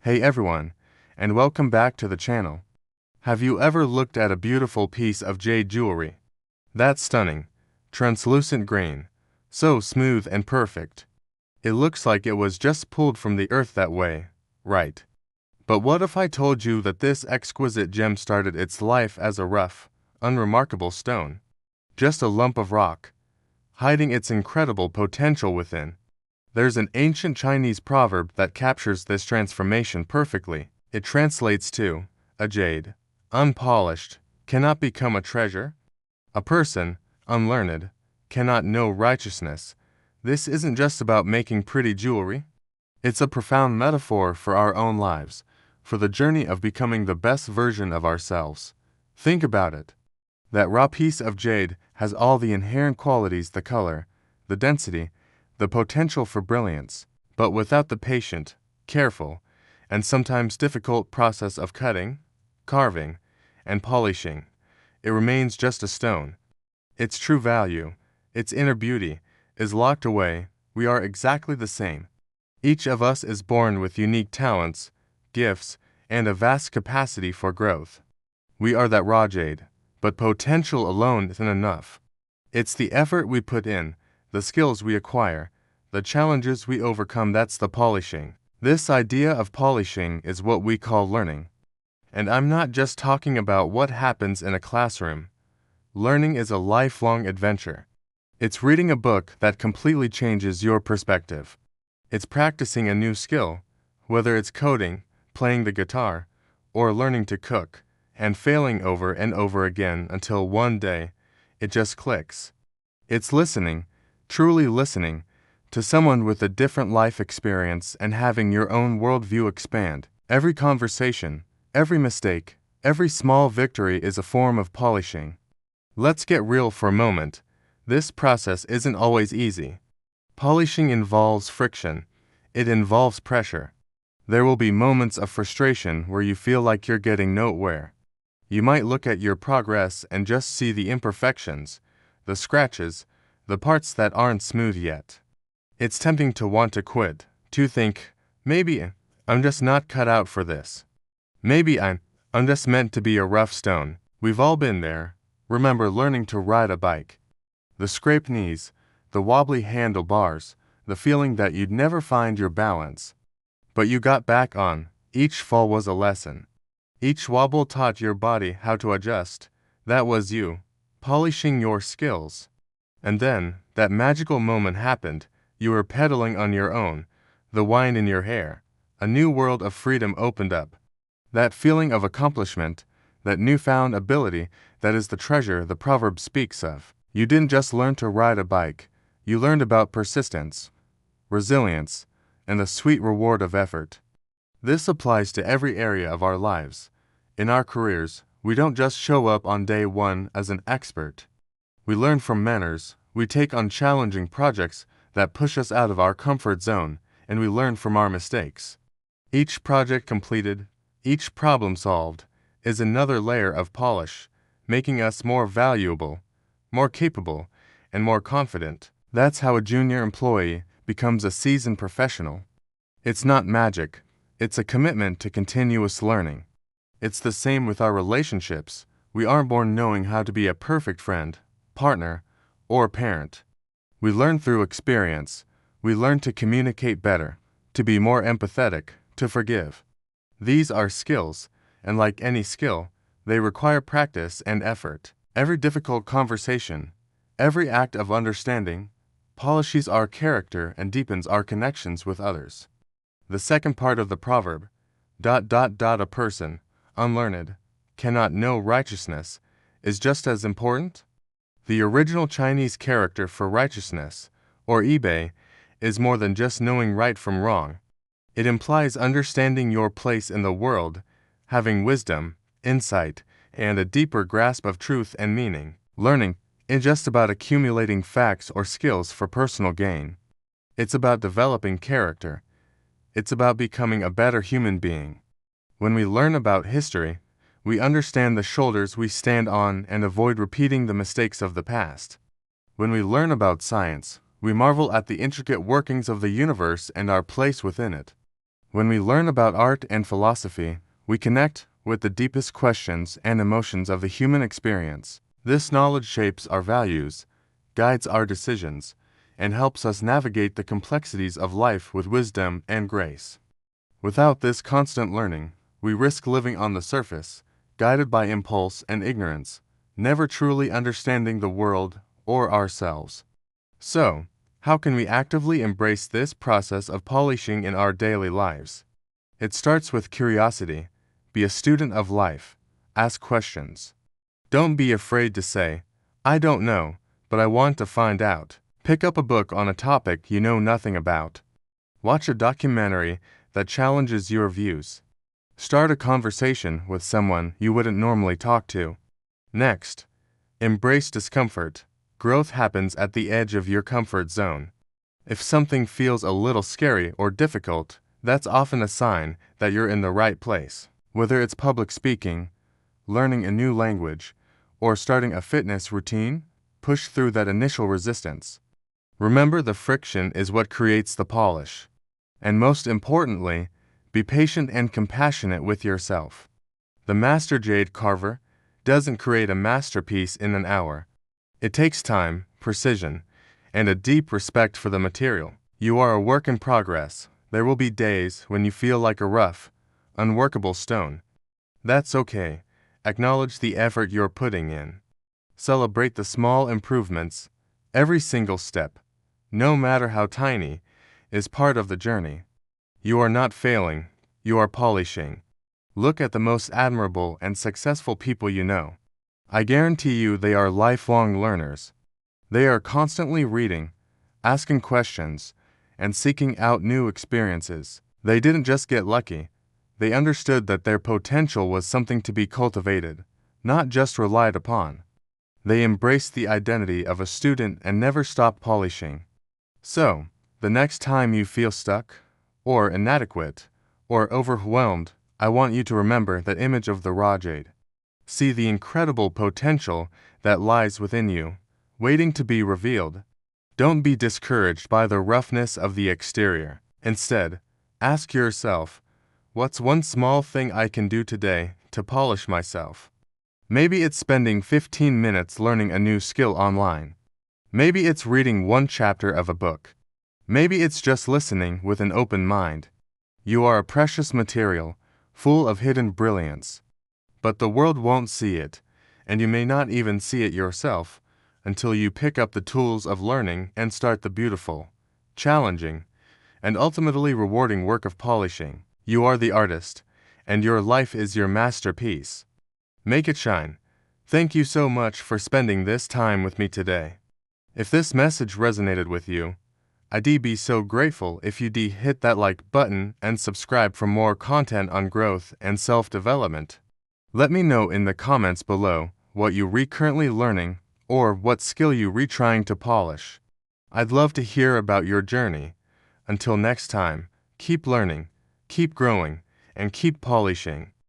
Hey everyone, and welcome back to the channel. Have you ever looked at a beautiful piece of jade jewelry? That's stunning, translucent green, so smooth and perfect. It looks like it was just pulled from the earth that way, right? But what if I told you that this exquisite gem started its life as a rough, unremarkable stone? Just a lump of rock, hiding its incredible potential within. There's an ancient Chinese proverb that captures this transformation perfectly. It translates to, a jade, unpolished, cannot become a treasure. A person, unlearned, cannot know righteousness. This isn't just about making pretty jewelry. It's a profound metaphor for our own lives, for the journey of becoming the best version of ourselves. Think about it. That raw piece of jade has all the inherent qualities, the color, the density, the potential for brilliance, but without the patient, careful, and sometimes difficult process of cutting, carving, and polishing, it remains just a stone. Its true value, its inner beauty, is locked away. We are exactly the same. Each of us is born with unique talents, gifts, and a vast capacity for growth. We are that raw jade, but potential alone isn't enough. It's the effort we put in, the skills we acquire, the challenges we overcome that's the polishing. This idea of polishing is what we call learning. And I'm not just talking about what happens in a classroom. Learning is a lifelong adventure. It's reading a book that completely changes your perspective. It's practicing a new skill, whether it's coding, playing the guitar, or learning to cook, and failing over and over again until one day, it just clicks. It's listening, truly listening, to someone with a different life experience and having your own worldview expand. Every conversation, every mistake, every small victory is a form of polishing. Let's get real for a moment. This process isn't always easy. Polishing involves friction. It involves pressure. There will be moments of frustration where you feel like you're getting nowhere. You might look at your progress and just see the imperfections, the scratches, the parts that aren't smooth yet. It's tempting to want to quit, to think, maybe I'm just not cut out for this. Maybe I'm just meant to be a rough stone. We've all been there. Remember learning to ride a bike. The scraped knees, the wobbly handlebars, the feeling that you'd never find your balance. But you got back on. Each fall was a lesson. Each wobble taught your body how to adjust. That was you, polishing your skills. And then, that magical moment happened. You were pedaling on your own, the wind in your hair. A new world of freedom opened up. That feeling of accomplishment, that newfound ability, that is the treasure the proverb speaks of. You didn't just learn to ride a bike. You learned about persistence, resilience, and the sweet reward of effort. This applies to every area of our lives. In our careers, we don't just show up on day one as an expert. We learn from mentors, we take on challenging projects that push us out of our comfort zone, and we learn from our mistakes. Each project completed, each problem solved, is another layer of polish, making us more valuable, more capable, and more confident. That's how a junior employee becomes a seasoned professional. It's not magic. It's a commitment to continuous learning. It's the same with our relationships. We aren't born knowing how to be a perfect friend, partner, or parent. We learn through experience. We learn to communicate better, to be more empathetic, to forgive. These are skills, and like any skill, they require practice and effort. Every difficult conversation, every act of understanding, polishes our character and deepens our connections with others. The second part of the proverb, a person, unlearned, cannot know righteousness, is just as important. The original Chinese character for righteousness, or Yi, is more than just knowing right from wrong. It implies understanding your place in the world, having wisdom, insight, and a deeper grasp of truth and meaning. Learning isn't just about accumulating facts or skills for personal gain. It's about developing character. It's about becoming a better human being. When we learn about history, we understand the shoulders we stand on and avoid repeating the mistakes of the past. When we learn about science, we marvel at the intricate workings of the universe and our place within it. When we learn about art and philosophy, we connect with the deepest questions and emotions of the human experience. This knowledge shapes our values, guides our decisions, and helps us navigate the complexities of life with wisdom and grace. Without this constant learning, we risk living on the surface, guided by impulse and ignorance, never truly understanding the world or ourselves. So, how can we actively embrace this process of polishing in our daily lives? It starts with curiosity. Be a student of life. Ask questions. Don't be afraid to say, "I don't know, but I want to find out." Pick up a book on a topic you know nothing about. Watch a documentary that challenges your views. Start a conversation with someone you wouldn't normally talk to. Next, embrace discomfort. Growth happens at the edge of your comfort zone. If something feels a little scary or difficult, that's often a sign that you're in the right place. Whether it's public speaking, learning a new language, or starting a fitness routine, push through that initial resistance. Remember, the friction is what creates the polish. And most importantly, be patient and compassionate with yourself. The master jade carver doesn't create a masterpiece in an hour. It takes time, precision, and a deep respect for the material. You are a work in progress. There will be days when you feel like a rough, unworkable stone. That's okay. Acknowledge the effort you're putting in. Celebrate the small improvements. Every single step, no matter how tiny, is part of the journey. You are not failing, you are polishing. Look at the most admirable and successful people you know. I guarantee you they are lifelong learners. They are constantly reading, asking questions, and seeking out new experiences. They didn't just get lucky. They understood that their potential was something to be cultivated, not just relied upon. They embraced the identity of a student and never stopped polishing. So, the next time you feel stuck, or inadequate, or overwhelmed, I want you to remember that image of the raw jade. See the incredible potential that lies within you, waiting to be revealed. Don't be discouraged by the roughness of the exterior. Instead, ask yourself, what's one small thing I can do today to polish myself? Maybe it's spending 15 minutes learning a new skill online. Maybe it's reading one chapter of a book. Maybe it's just listening with an open mind. You are a precious material, full of hidden brilliance. But the world won't see it, and you may not even see it yourself, until you pick up the tools of learning and start the beautiful, challenging, and ultimately rewarding work of polishing. You are the artist, and your life is your masterpiece. Make it shine. Thank you so much for spending this time with me today. If this message resonated with you, I'd be so grateful if you'd hit that like button and subscribe for more content on growth and self-development. Let me know in the comments below what you're currently learning or what skill you're trying to polish. I'd love to hear about your journey. Until next time, keep learning, keep growing, and keep polishing.